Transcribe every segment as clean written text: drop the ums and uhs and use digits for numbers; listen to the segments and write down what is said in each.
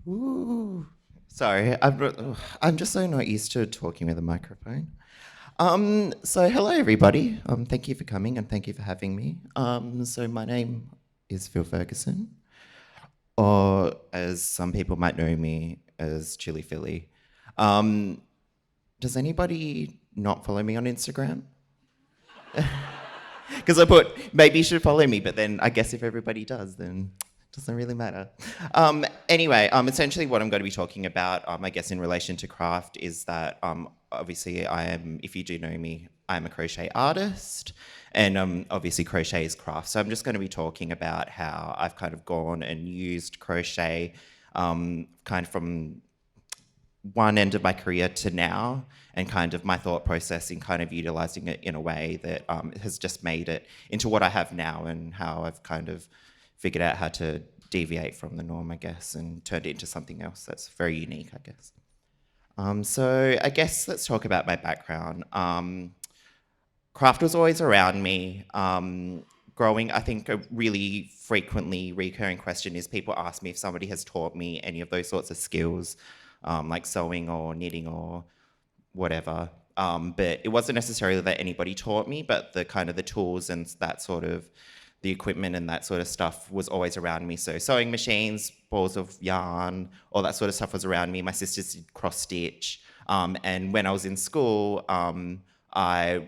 Ooh. Sorry, I'm just so not used to talking with a microphone. So hello everybody. Thank you for coming and thank you for having me. So my name is Phil Ferguson, or as some people might know me as ChiliPhilly. Um, does anybody not follow me on Instagram? Because I put maybe you should follow me, but then I guess if everybody does, then it doesn't really matter. Anyway, essentially what I'm going to be talking about, I guess in relation to craft, is that obviously I am, if you do know me, I'm a crochet artist, and obviously crochet is craft. So I'm just going to be talking about how I've kind of gone and used crochet kind of from one end of my career to now, and kind of my thought process in kind of utilizing it in a way that has just made it into what I have now, and how I've kind of figured out how to deviate from the norm, I guess, and turned it into something else that's very unique, I guess. So I guess let's talk about my background. Craft was always around me. Growing, I think a really frequently recurring question is people ask me if somebody has taught me any of those sorts of skills, like sewing or knitting or whatever. But it wasn't necessarily that anybody taught me, but the kind of the tools and that sort of the equipment and that sort of stuff was always around me. So sewing machines, balls of yarn, all that sort of stuff was around me. My sisters did cross stitch. And when I was in school, I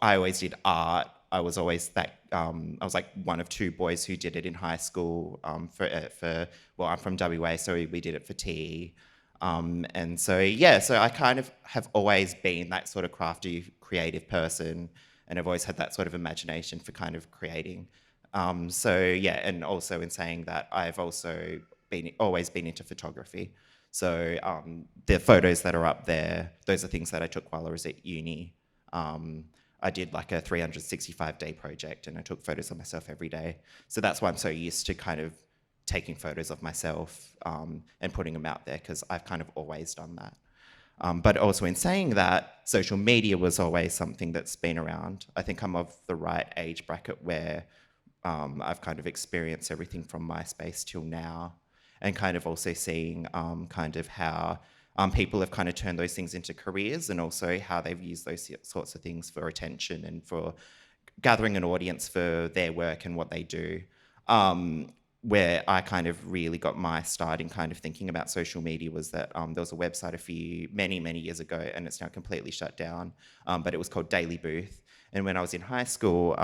always did art. I was always that. I was like one of two boys who did it in high school. Well, I'm from WA, so we did it for tea. And so yeah, so I kind of have always been that sort of crafty, creative person, and I've always had that sort of imagination for kind of creating. So yeah, and also in saying that, I've also always been into photography. So the photos that are up there, those are things that I took while I was at uni. I did like a 365-day project, and I took photos of myself every day. So that's why I'm so used to kind of taking photos of myself and putting them out there, because I've kind of always done that. But also in saying that, social media was always something that's been around. I think I'm of the right age bracket where I've kind of experienced everything from MySpace till now, and kind of also seeing kind of how people have kind of turned those things into careers, and also how they've used those sorts of things for attention and for gathering an audience for their work and what they do. Where I kind of really got my start in kind of thinking about social media was that there was a website many years ago, and it's now completely shut down, but it was called Daily Booth. And when I was in high school,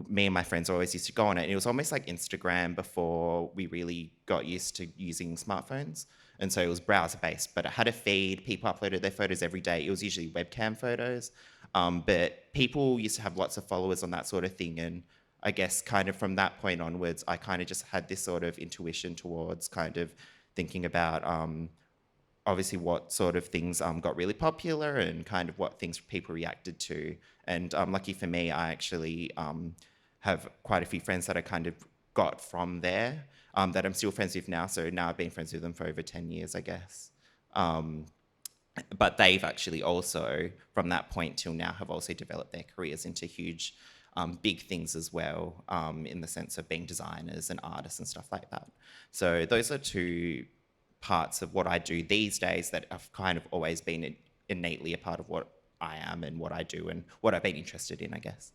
me and my friends always used to go on it, and it was almost like Instagram before we really got used to using smartphones. And so it was browser-based, but it had a feed. People uploaded their photos every day. It was usually webcam photos, but people used to have lots of followers on that sort of thing, and I guess kind of from that point onwards, I kind of just had this sort of intuition towards kind of thinking about obviously what sort of things got really popular, and kind of what things people reacted to. And lucky for me, I actually have quite a few friends that I kind of got from there that I'm still friends with now. So now I've been friends with them for over 10 years, I guess. But they've actually also, from that point till now, have also developed their careers into huge big things as well, in the sense of being designers and artists and stuff like that. So those are two parts of what I do these days that have kind of always been innately a part of what I am and what I do and what I've been interested in, I guess.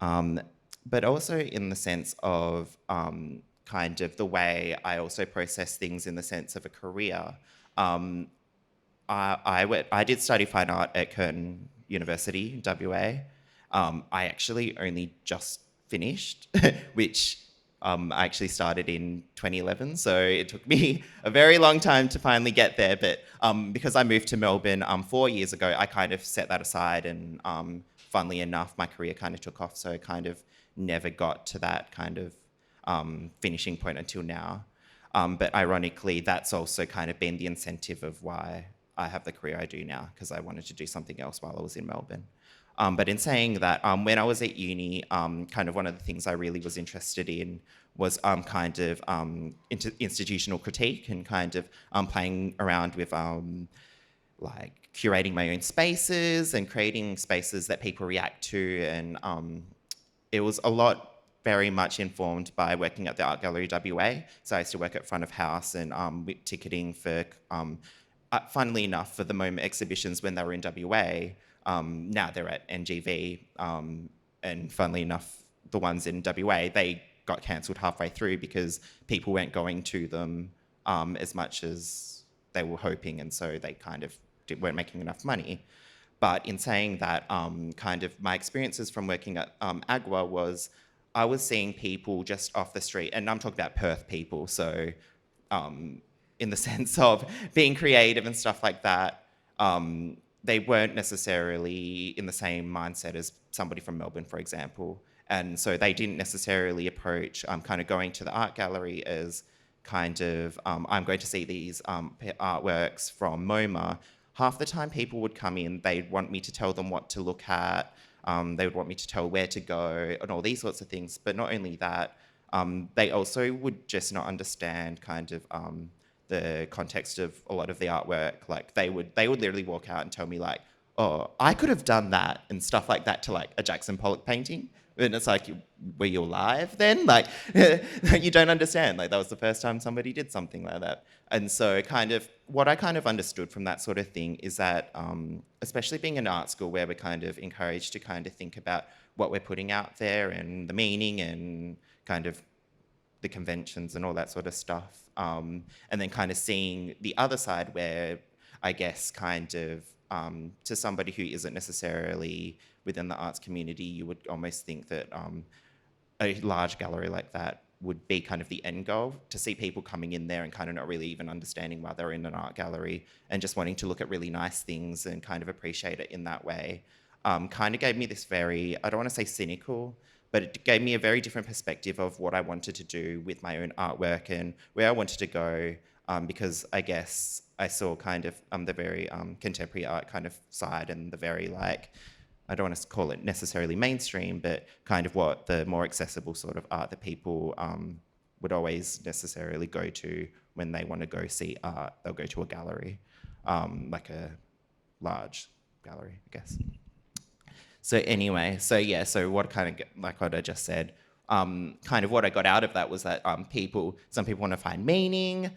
But also in the sense of kind of the way I also process things in the sense of a career. I did study fine art at Curtin University, WA. I actually only just finished, which I actually started in 2011, so it took me a very long time to finally get there. But because I moved to Melbourne 4 years ago, I kind of set that aside, and funnily enough, my career kind of took off, so I kind of never got to that kind of... finishing point until now. But ironically, that's also kind of been the incentive of why I have the career I do now, because I wanted to do something else while I was in Melbourne. But in saying that, when I was at uni, kind of one of the things I really was interested in was kind of institutional critique and kind of playing around with like curating my own spaces and creating spaces that people react to. And it was a lot very much informed by working at the Art Gallery WA. So I used to work at front of house and with ticketing for, funnily enough, for the MoMA exhibitions when they were in WA. Now they're at NGV, and funnily enough, the ones in WA, they got cancelled halfway through because people weren't going to them as much as they were hoping, and so they kind of weren't making enough money. But in saying that, kind of my experiences from working at AGWA was I was seeing people just off the street, and I'm talking about Perth people, so in the sense of being creative and stuff like that, they weren't necessarily in the same mindset as somebody from Melbourne, for example. And so they didn't necessarily approach kind of going to the art gallery as kind of, I'm going to see these artworks from MoMA. Half the time people would come in, they'd want me to tell them what to look at, they would want me to tell where to go and all these sorts of things. But not only that, they also would just not understand kind of the context of a lot of the artwork. Like they would literally walk out and tell me like, oh, I could have done that and stuff like that to like a Jackson Pollock painting. And it's like, were you alive then? Like, you don't understand. Like that was the first time somebody did something like that. And so kind of what I kind of understood from that sort of thing is that, especially being in art school where we're kind of encouraged to kind of think about what we're putting out there and the meaning and kind of the conventions and all that sort of stuff. And then kind of seeing the other side where I guess kind of to somebody who isn't necessarily within the arts community, you would almost think that a large gallery like that would be kind of the end goal, to see people coming in there and kind of not really even understanding why they're in an art gallery and just wanting to look at really nice things and kind of appreciate it in that way. Kind of gave me this very, I don't want to say cynical, but it gave me a very different perspective of what I wanted to do with my own artwork and where I wanted to go, because I guess I saw kind of the very contemporary art kind of side and the very like, I don't want to call it necessarily mainstream, but kind of what the more accessible sort of art that people would always necessarily go to when they want to go see art. They'll go to a gallery, like a large gallery, I guess. So anyway, so yeah, so what kind of, like what I just said, kind of what I got out of that was that some people want to find meaning,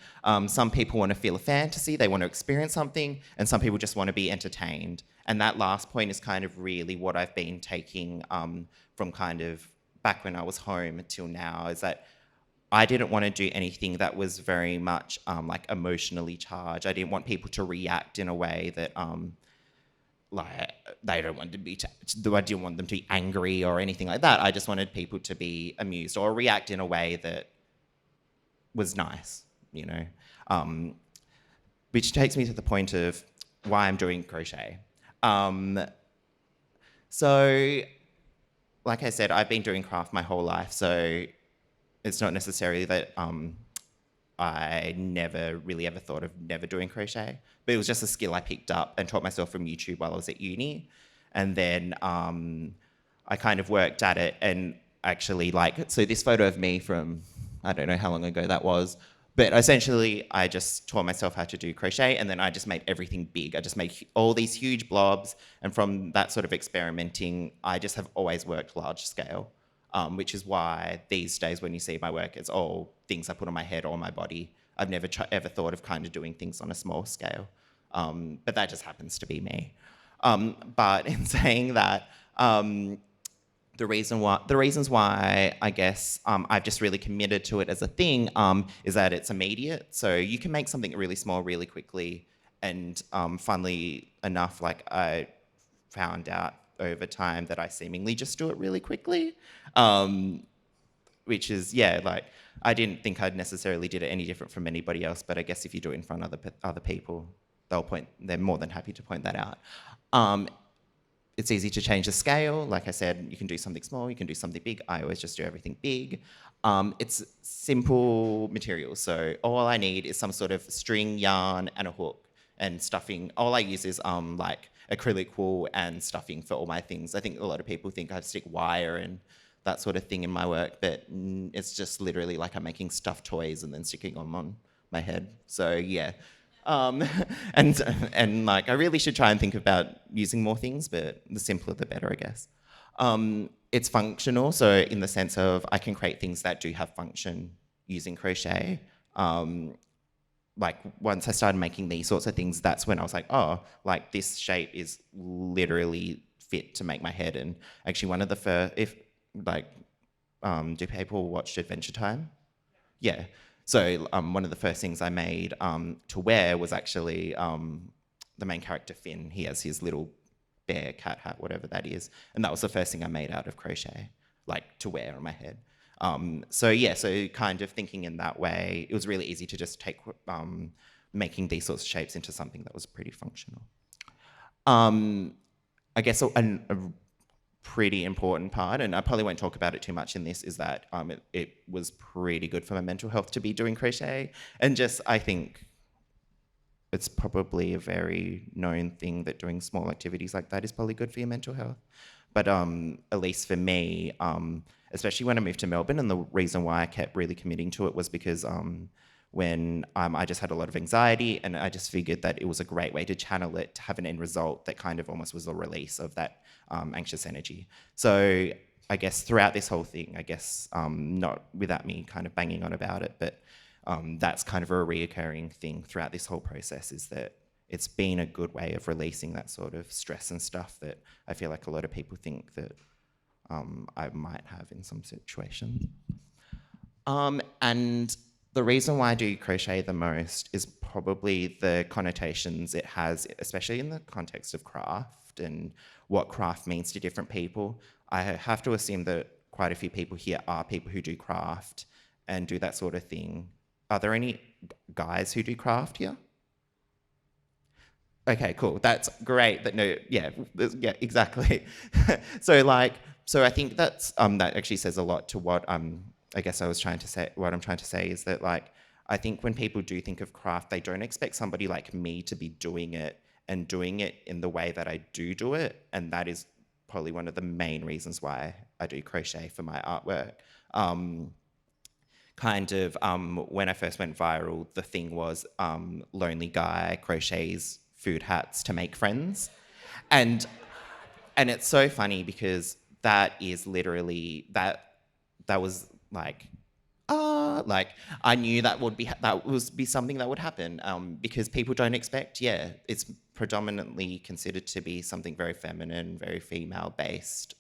some people want to feel a fantasy, they want to experience something, and some people just want to be entertained. And that last point is kind of really what I've been taking from kind of back when I was home until now, is that I didn't want to do anything that was very much like emotionally charged. I didn't want people to react in a way that like they don't want to be, I didn't want them to be angry or anything like that. I just wanted people to be amused or react in a way that was nice, you know. Which takes me to the point of why I'm doing crochet. So, like I said, I've been doing craft my whole life, so it's not necessarily that I never really ever thought of never doing crochet, but it was just a skill I picked up and taught myself from YouTube while I was at uni. And then I kind of worked at it and actually so this photo of me from, I don't know how long ago that was, but essentially I just taught myself how to do crochet and then I just made everything big. I just made all these huge blobs, and from that sort of experimenting, I just have always worked large scale. Which is why these days when you see my work, it's all things I put on my head or my body. I've never ever thought of kind of doing things on a small scale, but that just happens to be me. But in saying that, the reasons why I guess I've just really committed to it as a thing is that it's immediate. So you can make something really small really quickly, and funnily enough, like I found out over time that I seemingly just do it really quickly, which is, yeah, like I didn't think I'd necessarily did it any different from anybody else, but I guess if you do it in front of other people, they're more than happy to point that out. It's easy to change the scale. Like I said, you can do something small, you can do something big. I always just do everything big. It's simple materials. So all I need is some sort of string, yarn, and a hook and stuffing. All I use is like acrylic wool and stuffing for all my things. I think a lot of people think I stick wire and that sort of thing in my work, but it's just literally like I'm making stuffed toys and then sticking them on my head. So yeah. Um, and like I really should try and think about using more things, but the simpler the better, I guess. It's functional, so in the sense of I can create things that do have function using crochet. Like once I started making these sorts of things, that's when I was like, oh, like this shape is literally fit to make my head. And actually, one of the first, if like, do people watch Adventure Time? Yeah. So one of the first things I made to wear was actually the main character Finn. He has his little bear cat hat, whatever that is, and that was the first thing I made out of crochet, like to wear on my head. So yeah, so kind of thinking in that way, it was really easy to just take making these sorts of shapes into something that was pretty functional. I guess a pretty important part, and I probably won't talk about it too much in this, is that it was pretty good for my mental health to be doing crochet. And just, I think it's probably a very known thing that doing small activities like that is probably good for your mental health. But at least for me, especially when I moved to Melbourne, and the reason why I kept really committing to it was because when I just had a lot of anxiety, and I just figured that it was a great way to channel it, to have an end result that kind of almost was a release of that anxious energy. So I guess throughout this whole thing, I guess not without me kind of banging on about it, but that's kind of a reoccurring thing throughout this whole process, is that it's been a good way of releasing that sort of stress and stuff that I feel like a lot of people think that I might have in some situations. And the reason why I do crochet the most is probably the connotations it has, especially in the context of craft and what craft means to different people. I have to assume that quite a few people here are people who do craft and do that sort of thing. Are there any guys who do craft here? Okay, cool. That's great. Yeah, exactly. So I think that actually says a lot to what I guess I was trying to say. What I'm trying to say is that like I think when people do think of craft, they don't expect somebody like me to be doing it and doing it in the way that I do it, and that is probably one of the main reasons why I do crochet for my artwork. When I first went viral, the thing was lonely guy crochets food hats to make friends, and it's so funny because that is literally that was like I knew that would be something that would happen because people don't expect. Yeah, it's predominantly considered to be something very feminine, very female based,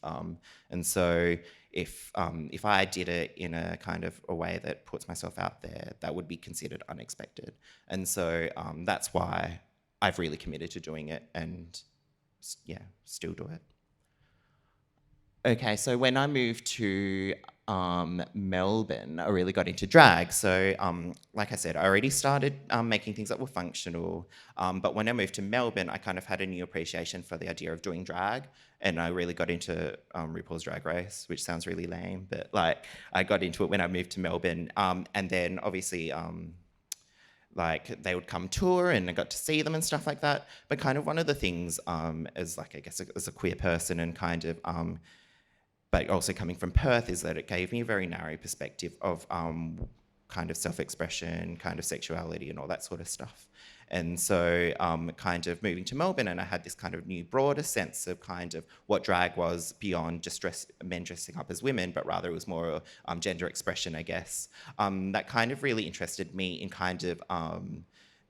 and so if I did it in a kind of a way that puts myself out there, that would be considered unexpected, and so that's why I've really committed to doing it, and yeah, still do it. Okay, so when I moved to Melbourne, I really got into drag. So, like I said, I already started making things that were functional. But when I moved to Melbourne, I kind of had a new appreciation for the idea of doing drag. And I really got into RuPaul's Drag Race, which sounds really lame, but like I got into it when I moved to Melbourne. And then obviously, like they would come tour and I got to see them and stuff like that. But kind of one of the things as like, I guess as a queer person and kind of, but also coming from Perth, is that it gave me a very narrow perspective of kind of self-expression, kind of sexuality and all that sort of stuff. And so kind of moving to Melbourne, and I had this kind of new broader sense of kind of what drag was beyond just men dressing up as women, but rather it was more gender expression, I guess. That kind of really interested me in kind of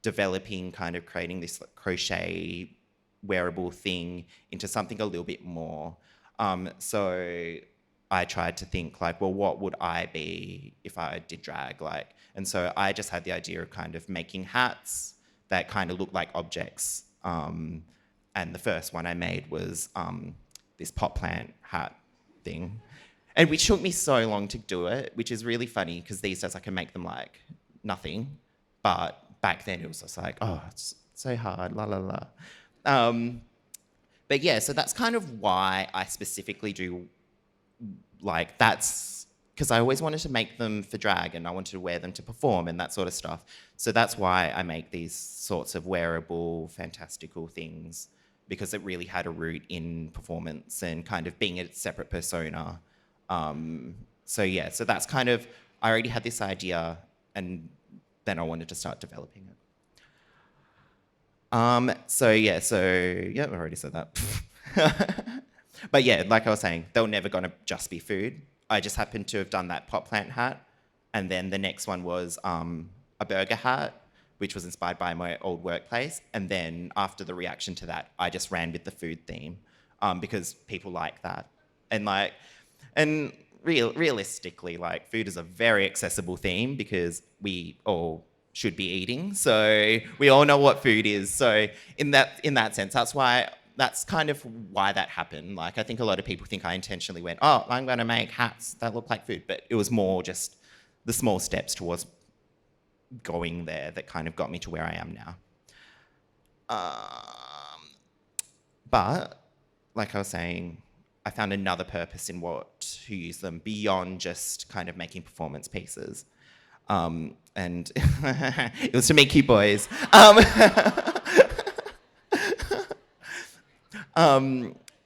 developing, kind of creating this crochet wearable thing into something a little bit more. So I tried to think like, well, what would I be if I did drag? Like, and so I just had the idea of kind of making hats that kind of look like objects. And the first one I made was this pot plant hat thing, and which took me so long to do it, which is really funny because these days I can make them like nothing, but back then it was just like, oh, it's so hard, la la la. But yeah, so that's kind of why I specifically do, like, that's because I always wanted to make them for drag and I wanted to wear them to perform and that sort of stuff. So that's why I make these sorts of wearable, fantastical things, because it really had a root in performance and kind of being a separate persona. So yeah, so that's kind of, I already had this idea and then I wanted to start developing it. So yeah, I already said that. But yeah, like I was saying, they were never gonna just be food. I just happened to have done that pot plant hat, and then the next one was a burger hat, which was inspired by my old workplace. And then after the reaction to that, I just ran with the food theme because people like that, and realistically, like food is a very accessible theme because we all should be eating, so we all know what food is. So in that sense, that's kind of why that happened. Like, I think a lot of people think I intentionally went, oh, I'm going to make hats that look like food, but it was more just the small steps towards going there that kind of got me to where I am now. But like I was saying, I found another purpose in to use them beyond just kind of making performance pieces. And it was to meet cute boys.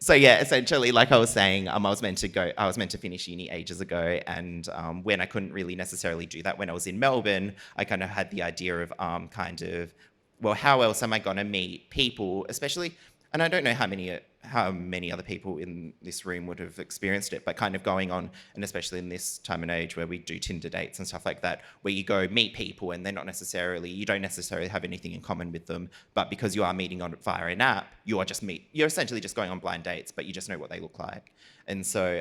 So yeah, essentially, like I was saying, I was meant to finish uni ages ago, and when I couldn't really necessarily do that when I was in Melbourne, I kind of had the idea of well, how else am I gonna meet people, especially, and I don't know how many other people in this room would have experienced it, but kind of going on, and especially in this time and age where we do Tinder dates and stuff like that, where you go meet people and you don't necessarily have anything in common with them, but because you are meeting on via an app, you're essentially just going on blind dates, but you just know what they look like. And so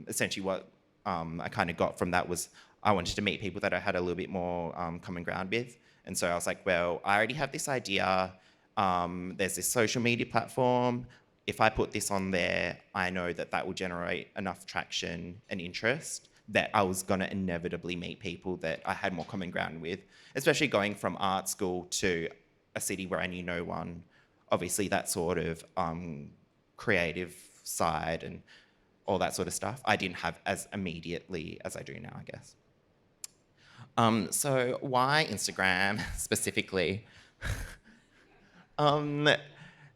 essentially what I kind of got from that was I wanted to meet people that I had a little bit more common ground with. And so I was like, well, I already have this idea. There's this social media platform. If I put this on there, I know that will generate enough traction and interest that I was going to inevitably meet people that I had more common ground with, especially going from art school to a city where I knew no one. Obviously, that sort of creative side and all that sort of stuff, I didn't have as immediately as I do now, I guess. So why Instagram specifically?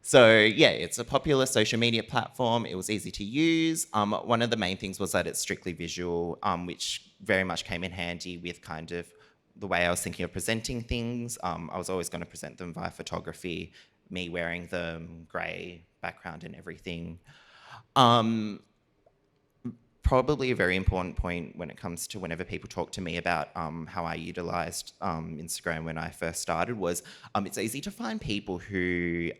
So yeah, it's a popular social media platform. It was easy to use. One of the main things was that it's strictly visual, which very much came in handy with kind of the way I was thinking of presenting things. I was always going to present them via photography, me wearing the grey background and everything. Probably a very important point when it comes to whenever people talk to me about how I utilised Instagram when I first started was it's easy to find people who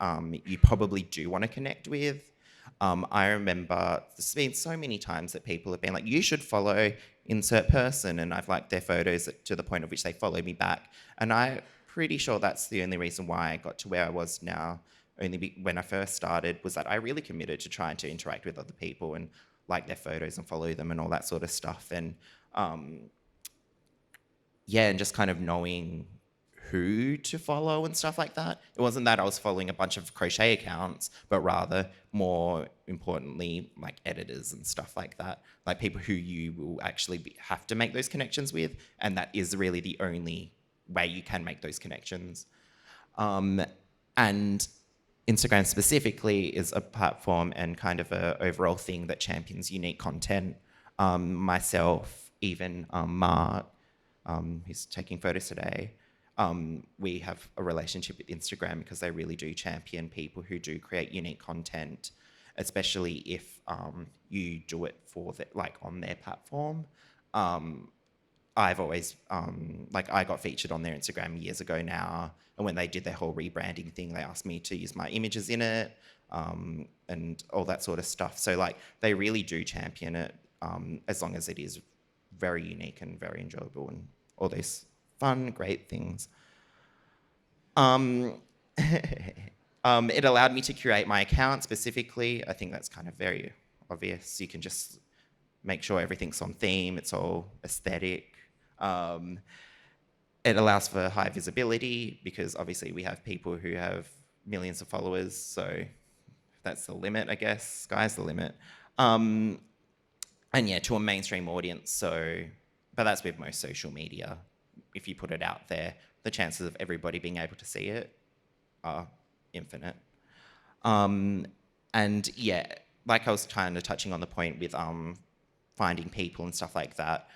you probably do want to connect with. I remember there's been so many times that people have been like, you should follow insert person, and I've liked their photos to the point of which they follow me back. And I'm pretty sure that's the only reason why I got to where I was now. When I first started was that I really committed to trying to interact with other people and like their photos and follow them and all that sort of stuff. And and just kind of knowing who to follow and stuff like that. It wasn't that I was following a bunch of crochet accounts, but rather, more importantly, like editors and stuff like that. Like people who you will actually have to make those connections with, and that is really the only way you can make those connections. And Instagram specifically is a platform and kind of a overall thing that champions unique content. Myself, even Mark, who's taking photos today, we have a relationship with Instagram because they really do champion people who do create unique content, especially if you do it on their platform. I've always, I got featured on their Instagram years ago now, and when they did their whole rebranding thing, they asked me to use my images in it, and all that sort of stuff. So, they really do champion it, as long as it is very unique and very enjoyable and all those fun, great things. It allowed me to curate my account specifically. I think that's kind of very obvious. You can just make sure everything's on theme, it's all aesthetic. It allows for high visibility because obviously we have people who have millions of followers, so that's the limit, I guess. Sky's the limit. and yeah, to a mainstream audience. So, but that's with most social media. If you put it out there, the chances of everybody being able to see it are infinite. And yeah, like I was kind of touching on the point with finding people and stuff like that,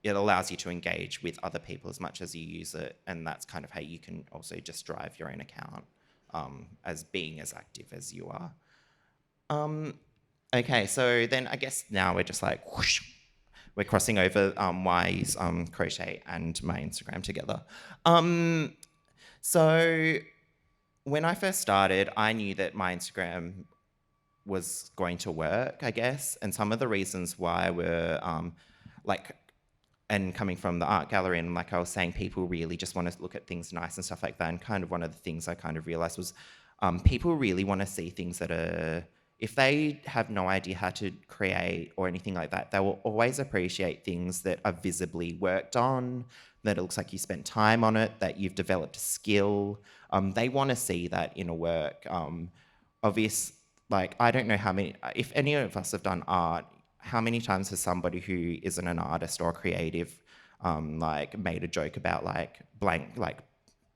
it allows you to engage with other people as much as you use it, and that's kind of how you can also just drive your own account as being as active as you are. Okay, so then I guess now we're just like, whoosh, we're crossing over why I use crochet and my Instagram together. So when I first started, I knew that my Instagram was going to work, I guess, and some of the reasons why were like, and coming from the art gallery, and like I was saying, people really just want to look at things nice and stuff like that. And kind of one of the things I kind of realized was people really want to see things that are, if they have no idea how to create or anything like that, they will always appreciate things that are visibly worked on, that it looks like you spent time on it, that you've developed a skill. They want to see that in a work. Obvious, like, I don't know how many, if any of us have done art, how many times has somebody who isn't an artist or creative like made a joke about like blank, like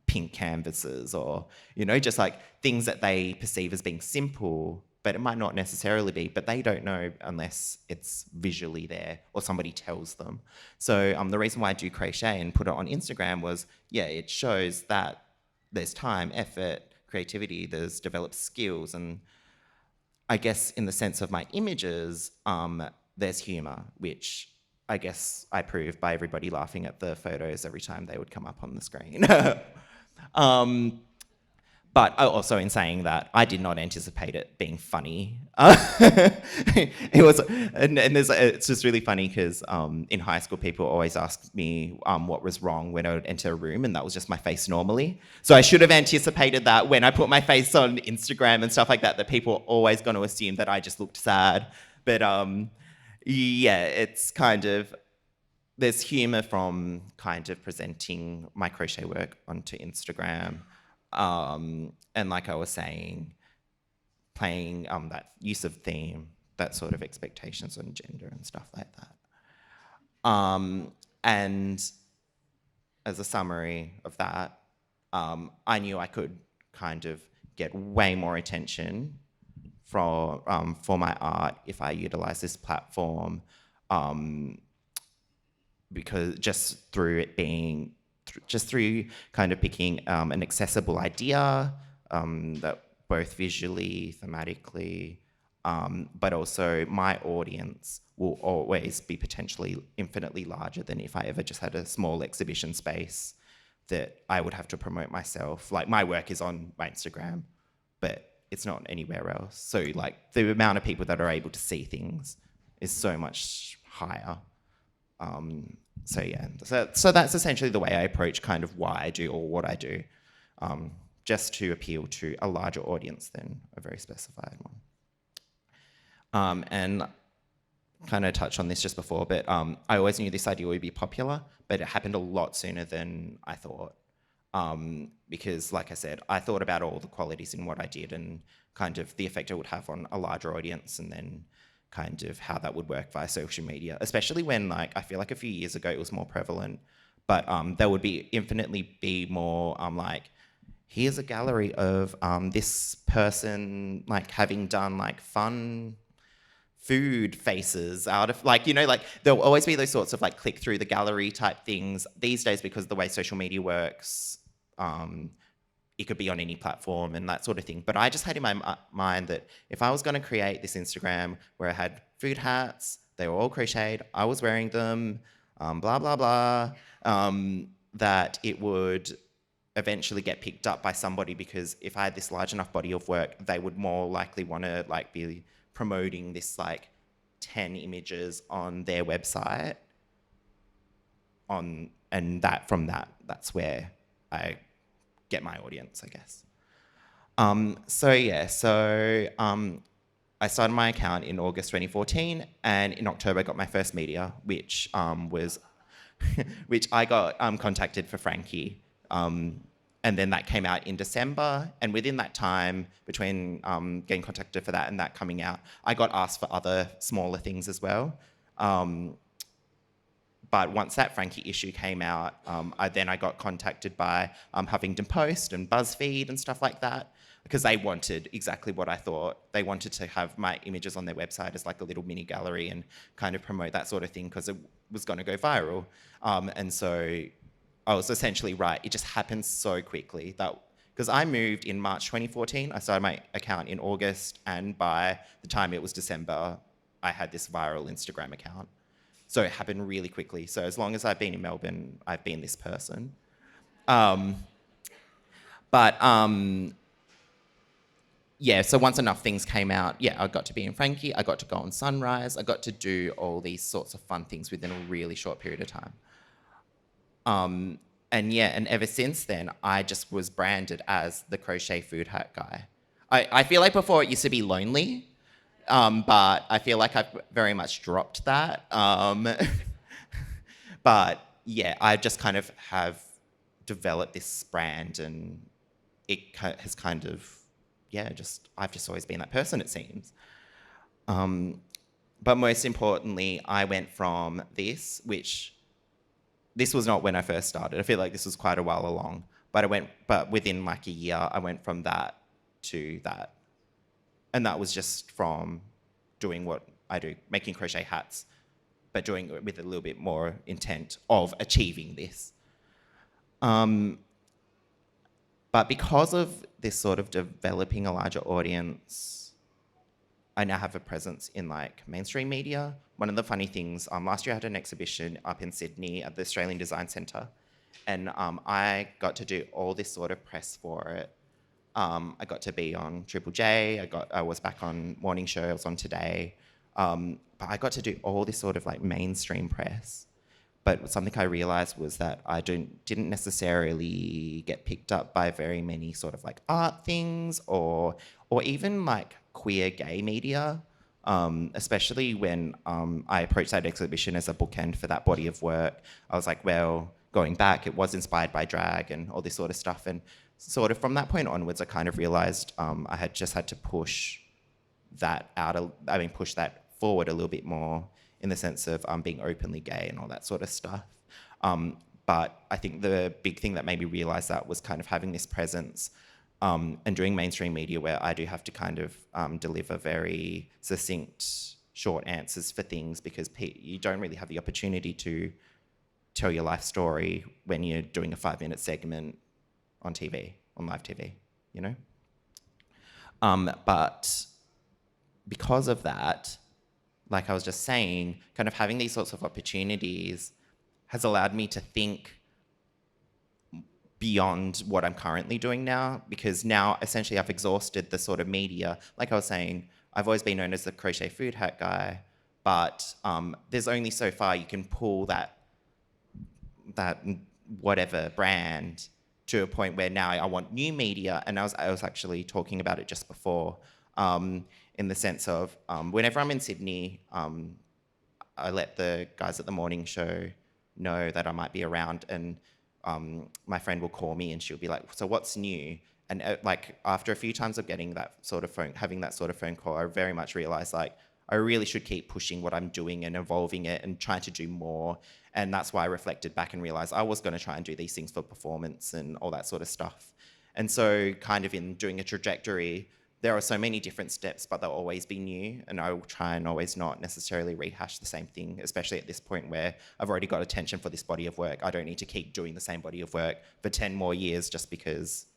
pink canvases, or, you know, just like things that they perceive as being simple, but it might not necessarily be, but they don't know unless it's visually there or somebody tells them. So the reason why I do crochet and put it on Instagram was, yeah, it shows that there's time, effort, creativity, there's developed skills, and I guess in the sense of my images, there's humor, which I guess I proved by everybody laughing at the photos every time they would come up on the screen. But also in saying that, I did not anticipate it being funny. It was, and there's, it's just really funny because in high school, people always asked me what was wrong when I would enter a room, and that was just my face normally. So I should have anticipated that when I put my face on Instagram and stuff like that, that people are always going to assume that I just looked sad. But yeah, it's kind of, there's humor from kind of presenting my crochet work onto Instagram. And like I was saying, playing that use of theme, that sort of expectations on gender and stuff like that. And as a summary of that, I knew I could kind of get way more attention for my art if I utilize this platform, because just through it being, just through kind of picking an accessible idea that both visually, thematically, but also my audience will always be potentially infinitely larger than if I ever just had a small exhibition space that I would have to promote myself. Like, my work is on my Instagram, but it's not anywhere else. So like the amount of people that are able to see things is so much higher. So yeah, so that's essentially the way I approach kind of why I do or what I do, just to appeal to a larger audience than a very specified one. And kind of touched on this just before, but I always knew this idea would be popular, but it happened a lot sooner than I thought. Because like I said, I thought about all the qualities in what I did and kind of the effect it would have on a larger audience, and then kind of how that would work via social media, especially when, like, I feel like a few years ago it was more prevalent, but there would be infinitely be more like, here's a gallery of this person like having done like fun food faces out of, like, you know, like there'll always be those sorts of like click through the gallery type things these days, because the way social media works, it could be on any platform and that sort of thing. But I just had in my mind that if I was going to create this Instagram where I had food hats, they were all crocheted, I was wearing them, blah, blah, blah, that it would eventually get picked up by somebody, because if I had this large enough body of work, they would more likely want to like be promoting this like 10 images on their website and that's where I get my audience, I guess. I started my account in August 2014, and in October I got my first media, which was which I got contacted for Frankie. And then that came out in December, and within that time, between getting contacted for that and that coming out, I got asked for other smaller things as well. But once that Frankie issue came out, I got contacted by Huffington Post and BuzzFeed and stuff like that, because they wanted exactly what I thought. They wanted to have my images on their website as like a little mini gallery and kind of promote that sort of thing because it was going to go viral. And so I was essentially right. It just happened so quickly that because I moved in March 2014, I started my account in August, and by the time it was December, I had this viral Instagram account. So it happened really quickly. So as long as I've been in Melbourne, I've been this person. Yeah, so once enough things came out, I got to be in Frankie, I got to go on Sunrise, I got to do all these sorts of fun things within a really short period of time. And ever since then, I just was branded as the crochet food hack guy. I feel like before it used to be lonely, but I feel like I've very much dropped that. But yeah, I just kind of have developed this brand, and it has kind of, I've just always been that person, it seems. But most importantly, I went from this was not when I first started. I feel like this was quite a while along, but within like a year, I went from that to that. And that was just from doing what I do, making crochet hats, but doing it with a little bit more intent of achieving this. But because of this sort of developing a larger audience, I now have a presence in like mainstream media. One of the funny things, last year I had an exhibition up in Sydney at the Australian Design Centre, and I got to do all this sort of press for it. I got to be on Triple J, I was back on Morning Show, I was on Today, but I got to do all this sort of like mainstream press. But something I realised was that I didn't necessarily get picked up by very many sort of like art things or even like queer gay media, especially when I approached that exhibition as a bookend for that body of work. I was like, well, going back, it was inspired by drag and all this sort of stuff. And sort of from that point onwards, I kind of realised I had just had to push that push that forward a little bit more, in the sense of being openly gay and all that sort of stuff. But I think the big thing that made me realise that was kind of having this presence and doing mainstream media where I do have to kind of deliver very succinct, short answers for things, because you don't really have the opportunity to tell your life story when you're doing a 5-minute segment on TV, on live TV, you know? But because of that, like I was just saying, kind of having these sorts of opportunities has allowed me to think beyond what I'm currently doing now, because now essentially I've exhausted the sort of media. Like I was saying, I've always been known as the crochet food hack guy, but there's only so far you can pull that whatever brand to a point where now I want new media. And I was actually talking about it just before, in the sense of whenever I'm in Sydney, I let the guys at the morning show know that I might be around, and my friend will call me and she'll be like, so what's new? And like after a few times of having that sort of phone call, I very much realized like I really should keep pushing what I'm doing and evolving it and trying to do more. And that's why I reflected back and realized I was going to try and do these things for performance and all that sort of stuff. And so kind of in doing a trajectory, there are so many different steps, but they'll always be new. And I will try and always not necessarily rehash the same thing, especially at this point where I've already got attention for this body of work. I don't need to keep doing the same body of work for 10 more years just because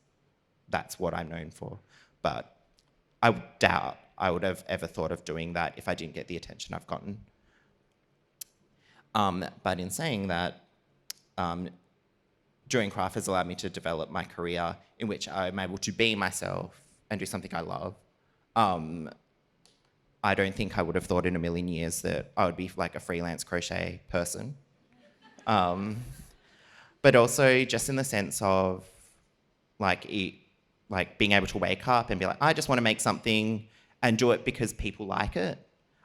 that's what I'm known for. But I doubt I would have ever thought of doing that if I didn't get the attention I've gotten. But in saying that, doing craft has allowed me to develop my career in which I'm able to be myself and do something I love. I don't think I would have thought in a million years that I would be like a freelance crochet person. But also just in the sense of like being able to wake up and be like, I just want to make something and do it because people like it.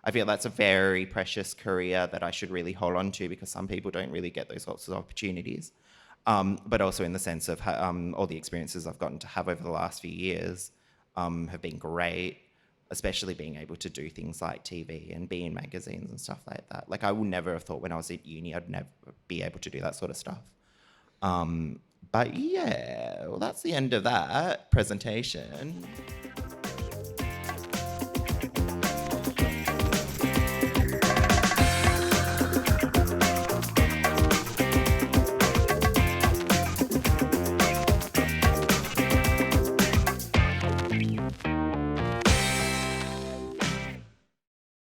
I feel that's a very precious career that I should really hold on to, because some people don't really get those sorts of opportunities. But also in the sense of all the experiences I've gotten to have over the last few years have been great. especially being able to do things like TV and be in magazines and stuff like that. Like I would never have thought when I was at uni I'd never be able to do that sort of stuff. But yeah, well, that's the end of that presentation.